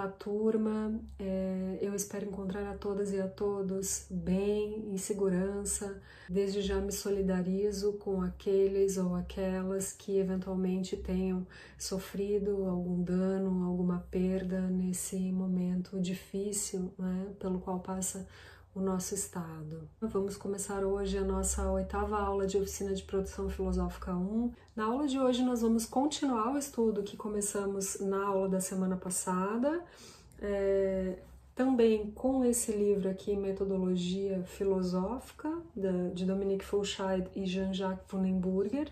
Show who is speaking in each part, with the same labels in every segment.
Speaker 1: Olá, turma. Eu espero encontrar a todas e a todos bem, em segurança. Desde já me solidarizo com aqueles ou aquelas que eventualmente tenham sofrido algum dano, alguma perda nesse momento difícil, né, pelo qual passa o nosso estado. Vamos começar hoje a nossa 8ª aula de Oficina de Produção Filosófica 1. Na aula de hoje nós vamos continuar o estudo que começamos na aula da semana passada, também com esse livro aqui, Metodologia Filosófica, de Dominique Fouchard e Jean-Jacques Funenburger.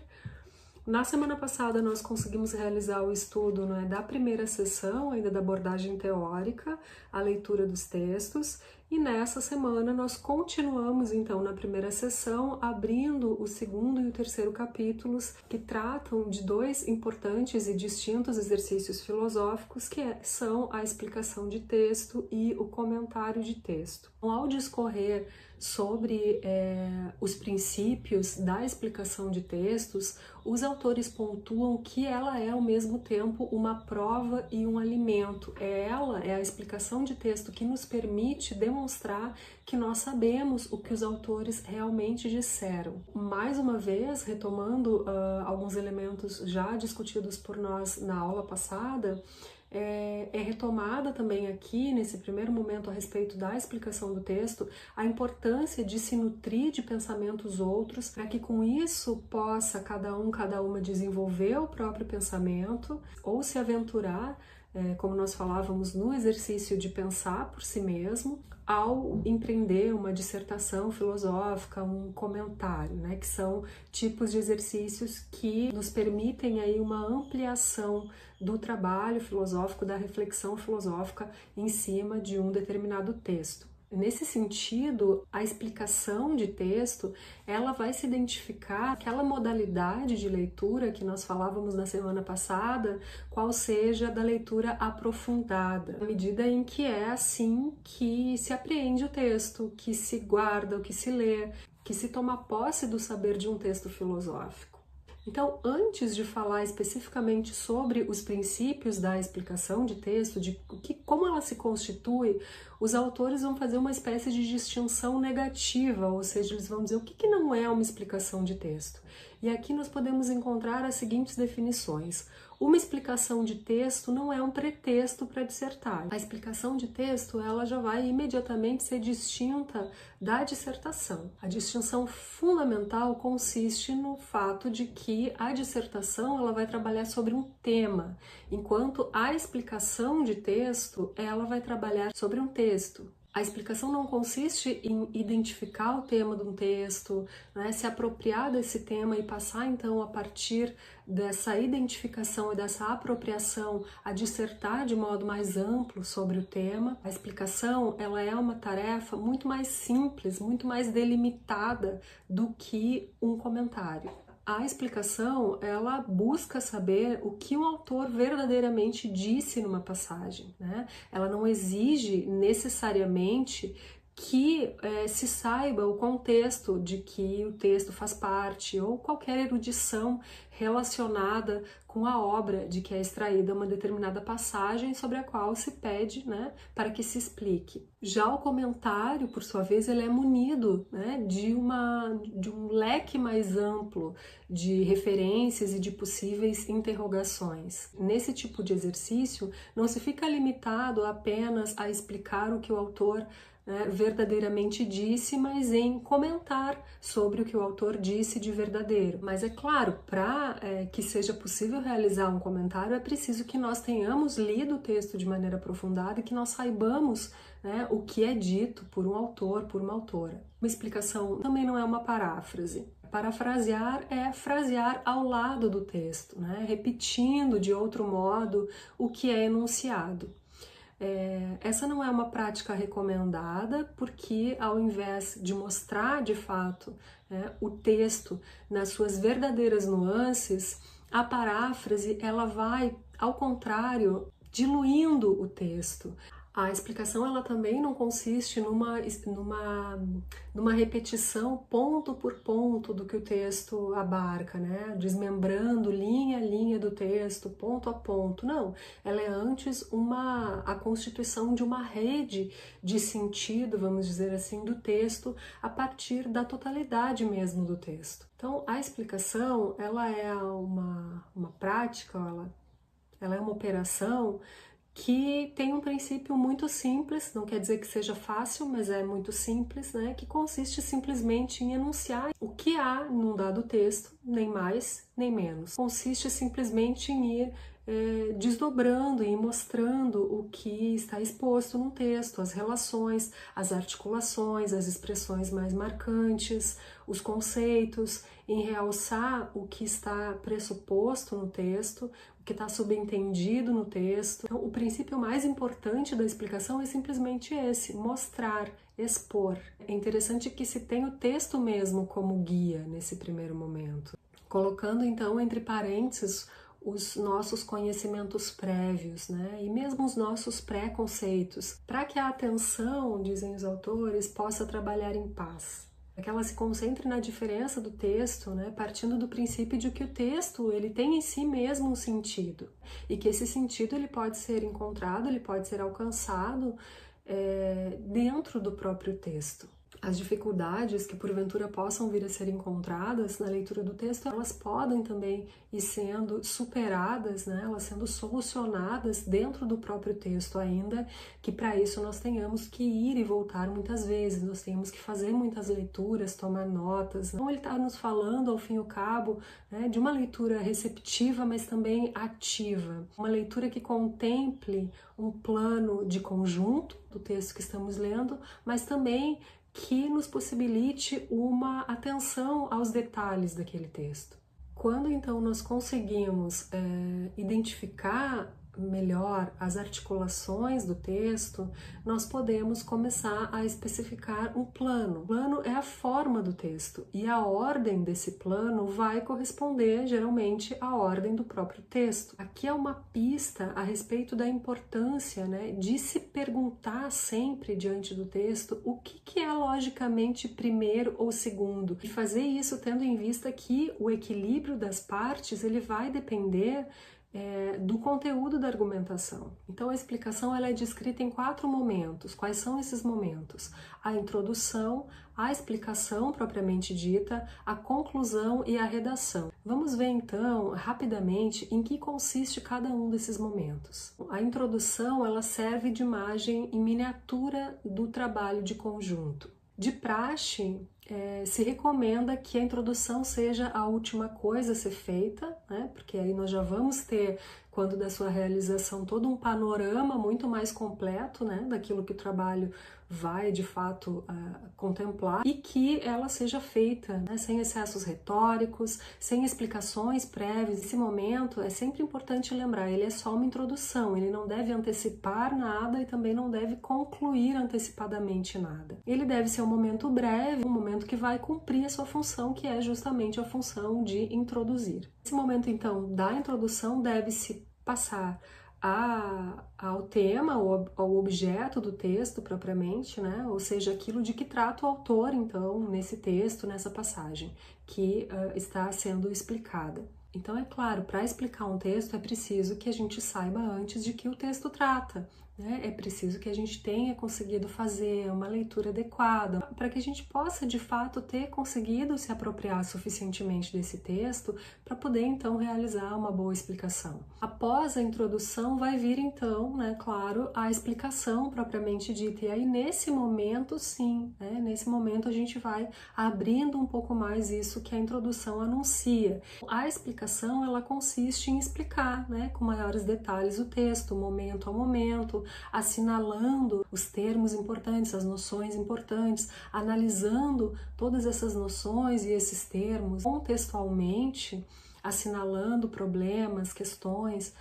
Speaker 1: Na semana passada nós conseguimos realizar o estudo, né, da primeira sessão, ainda da abordagem teórica, a leitura dos textos, e nessa semana nós continuamos então na primeira sessão, abrindo o segundo e o terceiro capítulos, que tratam de dois importantes e distintos exercícios filosóficos, que são a explicação de texto e o comentário de texto. Então, ao discorrer sobre os princípios da explicação de textos, os autores pontuam que ela é ao mesmo tempo uma prova e um alimento. Ela é a explicação de texto que nos permite demonstrar que nós sabemos o que os autores realmente disseram. Mais uma vez, retomando alguns elementos já discutidos por nós na aula passada, é retomada também aqui, nesse primeiro momento, a respeito da explicação do texto, a importância de se nutrir de pensamentos outros, para que com isso possa cada uma desenvolver o próprio pensamento ou se aventurar, como nós falávamos, no exercício de pensar por si mesmo, ao empreender uma dissertação filosófica, um comentário, né, que são tipos de exercícios que nos permitem aí uma ampliação do trabalho filosófico, da reflexão filosófica em cima de um determinado texto. Nesse sentido, a explicação de texto, ela vai se identificar aquela modalidade de leitura que nós falávamos na semana passada, qual seja da leitura aprofundada, à medida em que é assim que se apreende o texto, que se guarda, o que se lê, que se toma posse do saber de um texto filosófico. Então, antes de falar especificamente sobre os princípios da explicação de texto, de como ela se constitui, os autores vão fazer uma espécie de distinção negativa, ou seja, eles vão dizer o que não é uma explicação de texto. E aqui nós podemos encontrar as seguintes definições. Uma explicação de texto não é um pretexto para dissertar. A explicação de texto, ela já vai imediatamente ser distinta da dissertação. A distinção fundamental consiste no fato de que a dissertação, ela vai trabalhar sobre um tema, enquanto a explicação de texto, ela vai trabalhar sobre um texto. A explicação não consiste em identificar o tema de um texto, né, se apropriar desse tema e passar então a partir dessa identificação e dessa apropriação a dissertar de modo mais amplo sobre o tema. A explicação, ela é uma tarefa muito mais simples, muito mais delimitada do que um comentário. A explicação, ela busca saber o que o autor verdadeiramente disse numa passagem, né? Ela não exige necessariamente que se saiba o contexto de que o texto faz parte ou qualquer erudição relacionada com a obra de que é extraída uma determinada passagem sobre a qual se pede, né, para que se explique. Já o comentário, por sua vez, ele é munido, né, de um leque mais amplo de referências e de possíveis interrogações. Nesse tipo de exercício, não se fica limitado apenas a explicar o que o autor verdadeiramente disse, mas em comentar sobre o que o autor disse de verdadeiro. Mas é claro, para que seja possível realizar um comentário, é preciso que nós tenhamos lido o texto de maneira aprofundada e que nós saibamos, né, o que é dito por um autor, por uma autora. Uma explicação também não é uma paráfrase. Parafrasear é frasear ao lado do texto, né, repetindo de outro modo o que é enunciado. Essa não é uma prática recomendada, porque ao invés de mostrar de fato, né, o texto nas suas verdadeiras nuances, a paráfrase ela vai, ao contrário, diluindo o texto. A explicação ela também não consiste numa repetição ponto por ponto do que o texto abarca, né? Desmembrando linha a linha do texto, ponto a ponto. Não, ela é antes a constituição de uma rede de sentido, vamos dizer assim, do texto a partir da totalidade mesmo do texto. Então, a explicação ela é uma prática, ela é uma operação que tem um princípio muito simples, não quer dizer que seja fácil, mas é muito simples, né? Que consiste simplesmente em enunciar o que há num dado texto, nem mais nem menos. Consiste simplesmente em ir desdobrando e mostrando o que está exposto no texto, as relações, as articulações, as expressões mais marcantes, os conceitos, em realçar o que está pressuposto no texto, o que está subentendido no texto. Então, o princípio mais importante da explicação é simplesmente esse: mostrar, expor. É interessante que se tenha o texto mesmo como guia nesse primeiro momento, colocando então entre parênteses os nossos conhecimentos prévios, né? E mesmo os nossos preconceitos, para que a atenção, dizem os autores, possa trabalhar em paz. Que ela se concentre na diferença do texto, né? Partindo do princípio de que o texto ele tem em si mesmo um sentido e que esse sentido ele pode ser encontrado, ele pode ser alcançado dentro do próprio texto. As dificuldades que porventura possam vir a ser encontradas na leitura do texto, elas podem também ir sendo superadas, né? Elas sendo solucionadas dentro do próprio texto, ainda que para isso nós tenhamos que ir e voltar muitas vezes, nós temos que fazer muitas leituras, tomar notas. Então ele está nos falando, ao fim e ao cabo, né, de uma leitura receptiva, mas também ativa, uma leitura que contemple um plano de conjunto do texto que estamos lendo, mas também que nos possibilite uma atenção aos detalhes daquele texto. Quando então nós conseguimos identificar melhor as articulações do texto, nós podemos começar a especificar um plano. O plano é a forma do texto e a ordem desse plano vai corresponder geralmente à ordem do próprio texto. Aqui é uma pista a respeito da importância, né, de se perguntar sempre diante do texto o que é logicamente primeiro ou segundo, e fazer isso tendo em vista que o equilíbrio das partes ele vai depender do conteúdo da argumentação. Então a explicação ela é descrita em 4 momentos. Quais são esses momentos? A introdução, a explicação propriamente dita, a conclusão e a redação. Vamos ver então rapidamente em que consiste cada um desses momentos. A introdução ela serve de imagem em miniatura do trabalho de conjunto. De praxe, se recomenda que a introdução seja a última coisa a ser feita, né? Porque aí nós já vamos ter, quando da sua realização, todo um panorama muito mais completo, né, daquilo que o trabalho vai de fato contemplar, e que ela seja feita, né, sem excessos retóricos, sem explicações prévias. Nesse momento é sempre importante lembrar, ele é só uma introdução, ele não deve antecipar nada e também não deve concluir antecipadamente nada. Ele deve ser um momento breve, um momento que vai cumprir a sua função, que é justamente a função de introduzir. Esse momento então da introdução deve-se passar ao tema, ao objeto do texto propriamente, né? Ou seja, aquilo de que trata o autor, então, nesse texto, nessa passagem, que está sendo explicada. Então, é claro, para explicar um texto é preciso que a gente saiba antes de que o texto trata, né? É preciso que a gente tenha conseguido fazer uma leitura adequada, para que a gente possa, de fato, ter conseguido se apropriar suficientemente desse texto para poder, então, realizar uma boa explicação. Após a introdução, vai vir, então, né, claro, a explicação propriamente dita. E aí, nesse momento, sim, né, nesse momento a gente vai abrindo um pouco mais isso que a introdução anuncia. A explicação, ela consiste em explicar, né, com maiores detalhes o texto, momento a momento, assinalando os termos importantes, as noções importantes, analisando todas essas noções e esses termos contextualmente, assinalando problemas, questões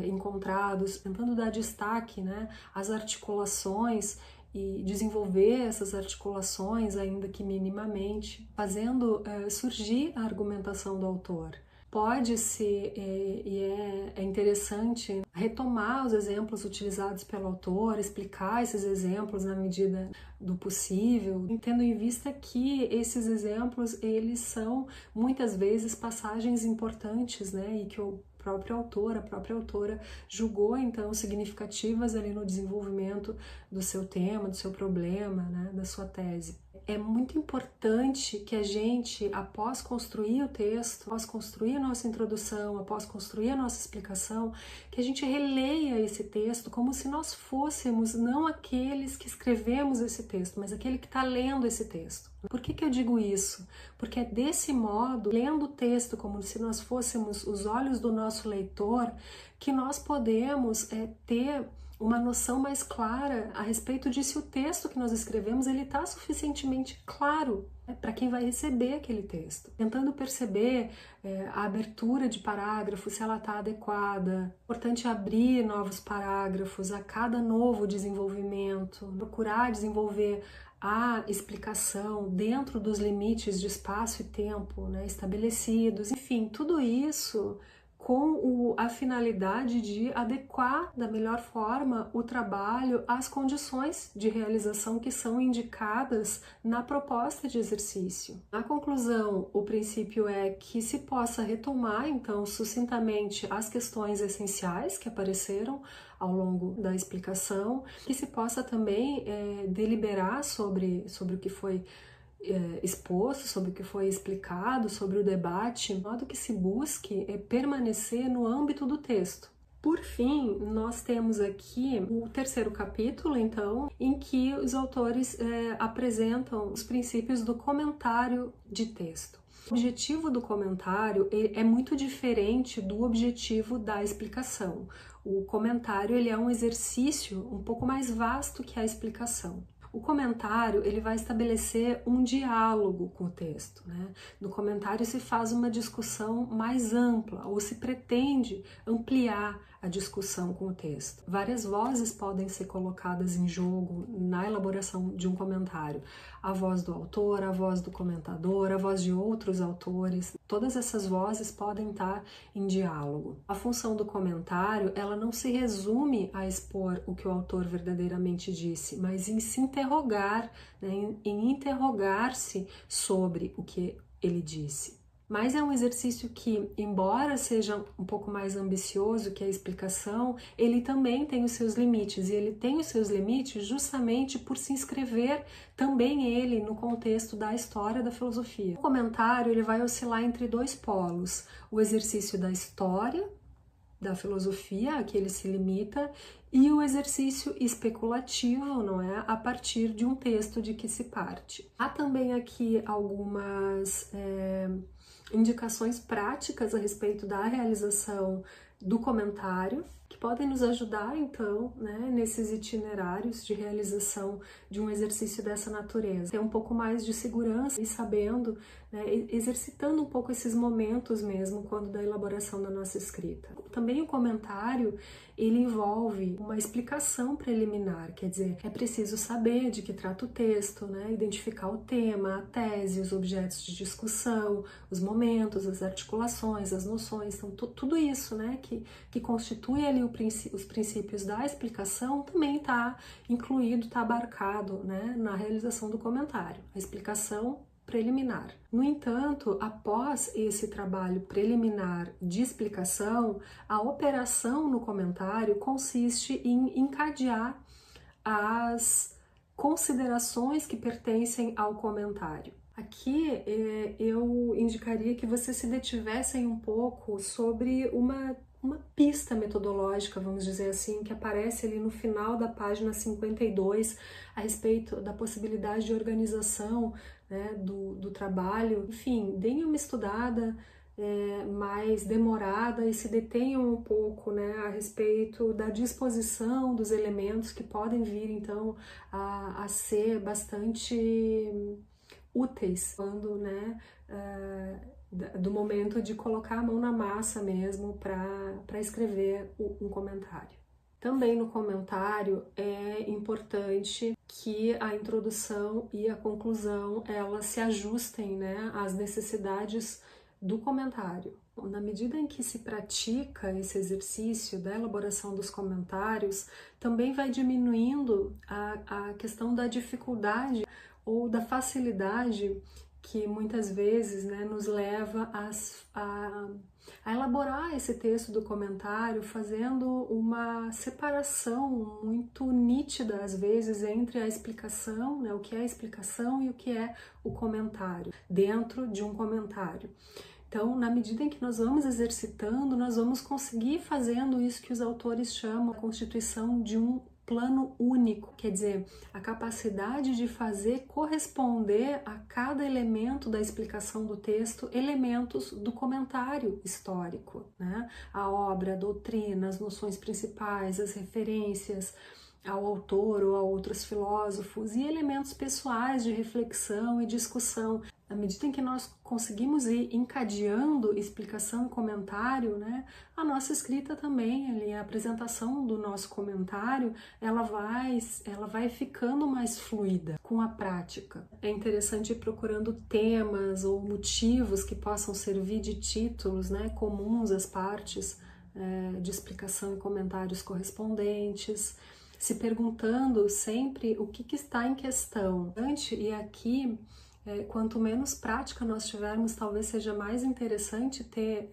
Speaker 1: encontrados, tentando dar destaque, né, às articulações e desenvolver essas articulações, ainda que minimamente, fazendo surgir a argumentação do autor. Pode-se, é interessante retomar os exemplos utilizados pelo autor, explicar esses exemplos na medida do possível, tendo em vista que esses exemplos, eles são muitas vezes passagens importantes, né, e que o próprio autor, a própria autora julgou então significativas ali no desenvolvimento do seu tema, do seu problema, né, da sua tese. É muito importante que a gente, após construir o texto, após construir a nossa introdução, após construir a nossa explicação, que a gente releia esse texto como se nós fôssemos não aqueles que escrevemos esse texto, mas aquele que está lendo esse texto. Por que eu digo isso? Porque é desse modo, lendo o texto como se nós fôssemos os olhos do nosso leitor, que nós podemos ter uma noção mais clara a respeito de se o texto que nós escrevemos ele está suficientemente claro, né, para quem vai receber aquele texto. Tentando perceber a abertura de parágrafo, se ela está adequada. É importante abrir novos parágrafos a cada novo desenvolvimento, procurar desenvolver a explicação dentro dos limites de espaço e tempo, né, estabelecidos. Enfim, tudo isso com a finalidade de adequar da melhor forma o trabalho às condições de realização que são indicadas na proposta de exercício. Na conclusão, o princípio é que se possa retomar, então, sucintamente as questões essenciais que apareceram ao longo da explicação, que se possa também deliberar sobre o que foi exposto, sobre o que foi explicado, sobre o debate, de modo que se busque permanecer no âmbito do texto. Por fim, nós temos aqui o terceiro capítulo, então, em que os autores apresentam os princípios do comentário de texto. O objetivo do comentário é muito diferente do objetivo da explicação. O comentário ele é um exercício um pouco mais vasto que a explicação. O comentário ele vai estabelecer um diálogo com o texto, né? No comentário se faz uma discussão mais ampla, ou se pretende ampliar a discussão com o texto. Várias vozes podem ser colocadas em jogo na elaboração de um comentário. A voz do autor, a voz do comentador, a voz de outros autores. Todas essas vozes podem estar em diálogo. A função do comentário, ela não se resume a expor o que o autor verdadeiramente disse, mas em se interrogar, né, em interrogar-se sobre o que ele disse. Mas é um exercício que, embora seja um pouco mais ambicioso que a explicação, ele também tem os seus limites, e ele tem os seus limites justamente por se inscrever também ele no contexto da história da filosofia. O comentário ele vai oscilar entre dois polos, o exercício da história da filosofia, a que ele se limita, e o exercício especulativo, não é? A partir de um texto de que se parte. Há também aqui algumas indicações práticas a respeito da realização do comentário, que podem nos ajudar, então, né, nesses itinerários de realização de um exercício dessa natureza. Ter um pouco mais de segurança e sabendo, né, exercitando um pouco esses momentos mesmo, quando da elaboração da nossa escrita. Também o comentário, ele envolve uma explicação preliminar, quer dizer, é preciso saber de que trata o texto, né, identificar o tema, a tese, os objetos de discussão, os momentos, as articulações, as noções, então tudo isso, né, que constitui ali os princípios da explicação também está incluído, está abarcado, né, na realização do comentário, a explicação preliminar. No entanto, após esse trabalho preliminar de explicação, a operação no comentário consiste em encadear as considerações que pertencem ao comentário. Aqui eu indicaria que vocês se detivessem um pouco sobre uma pista metodológica, vamos dizer assim, que aparece ali no final da página 52 a respeito da possibilidade de organização, né, do trabalho. Enfim, deem uma estudada mais demorada e se detenham um pouco, né, a respeito da disposição dos elementos que podem vir então a ser bastante úteis quando, né, do momento de colocar a mão na massa mesmo para escrever um comentário. Também no comentário é importante que a introdução e a conclusão elas se ajustem, né, às necessidades do comentário. Na medida em que se pratica esse exercício da elaboração dos comentários, também vai diminuindo a questão da dificuldade ou da facilidade que muitas vezes, né, nos leva a elaborar esse texto do comentário, fazendo uma separação muito nítida, às vezes, entre a explicação, né, o que é a explicação e o que é o comentário, dentro de um comentário. Então, na medida em que nós vamos exercitando, nós vamos conseguir fazendo isso que os autores chamam a constituição de um plano único, quer dizer, a capacidade de fazer corresponder a cada elemento da explicação do texto elementos do comentário histórico, né? A obra, a doutrina, as noções principais, as referências ao autor ou a outros filósofos e elementos pessoais de reflexão e discussão. À medida em que nós conseguimos ir encadeando explicação e comentário, né, a nossa escrita também, ali, a apresentação do nosso comentário, ela vai ficando mais fluida com a prática. É interessante ir procurando temas ou motivos que possam servir de títulos, né, comuns às partes de explicação e comentários correspondentes, se perguntando sempre o que está em questão. E aqui, quanto menos prática nós tivermos, talvez seja mais interessante ter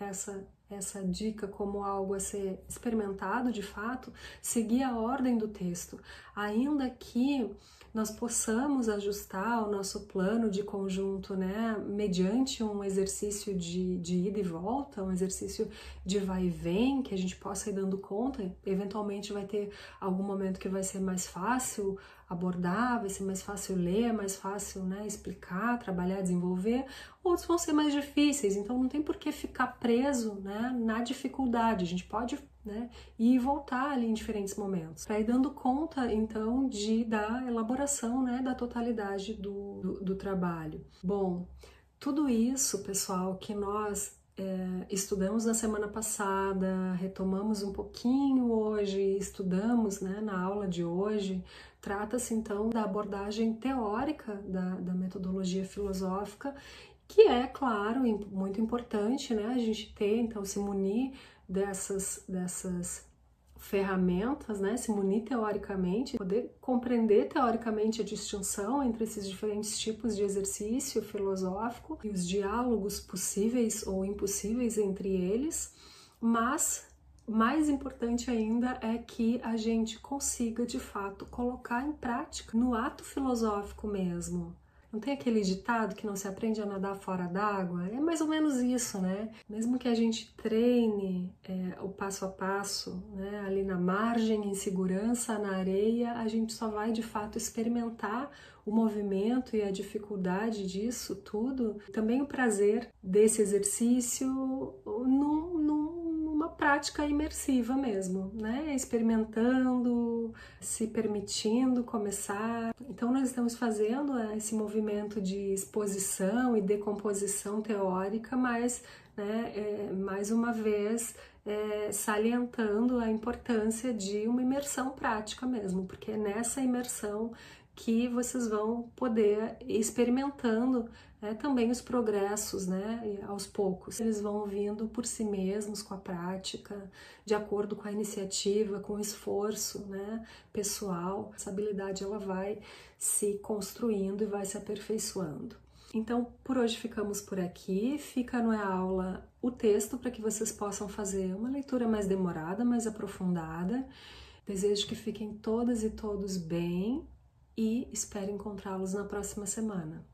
Speaker 1: essa dica como algo a ser experimentado de fato, seguir a ordem do texto, ainda que nós possamos ajustar o nosso plano de conjunto, né, mediante um exercício de ida e volta, um exercício de vai e vem, que a gente possa ir dando conta. Eventualmente vai ter algum momento que vai ser mais fácil abordar, vai ser mais fácil ler, mais fácil, né, explicar, trabalhar, desenvolver. Outros vão ser mais difíceis, então não tem por que ficar preso, né, na dificuldade. A gente pode, né, ir e voltar ali em diferentes momentos, para ir dando conta, então, da elaboração, né, da totalidade do trabalho. Bom, tudo isso, pessoal, que nós estudamos na semana passada, retomamos um pouquinho hoje, estudamos, né, na aula de hoje, trata-se então da abordagem teórica da metodologia filosófica, que é, claro, muito importante, né, a gente ter, então, se munir dessas ferramentas, né, se munir teoricamente, poder compreender teoricamente a distinção entre esses diferentes tipos de exercício filosófico e os diálogos possíveis ou impossíveis entre eles, mas mais importante ainda é que a gente consiga, de fato, colocar em prática no ato filosófico mesmo. Não tem aquele ditado que não se aprende a nadar fora d'água? É mais ou menos isso, né? Mesmo que a gente treine o passo a passo, né, ali na margem, em segurança, na areia, a gente só vai de fato experimentar o movimento e a dificuldade disso tudo. Também o prazer desse exercício numa prática imersiva mesmo, né? Experimentando, se permitindo começar. Então nós estamos fazendo esse movimento de exposição e decomposição teórica, mas, né, mais uma vez salientando a importância de uma imersão prática mesmo, porque é nessa imersão que vocês vão poder ir experimentando também os progressos, né, aos poucos. Eles vão vindo por si mesmos com a prática, de acordo com a iniciativa, com o esforço, né, pessoal. Essa habilidade ela vai se construindo e vai se aperfeiçoando. Então, por hoje ficamos por aqui. Fica na aula o texto para que vocês possam fazer uma leitura mais demorada, mais aprofundada. Desejo que fiquem todas e todos bem e espero encontrá-los na próxima semana.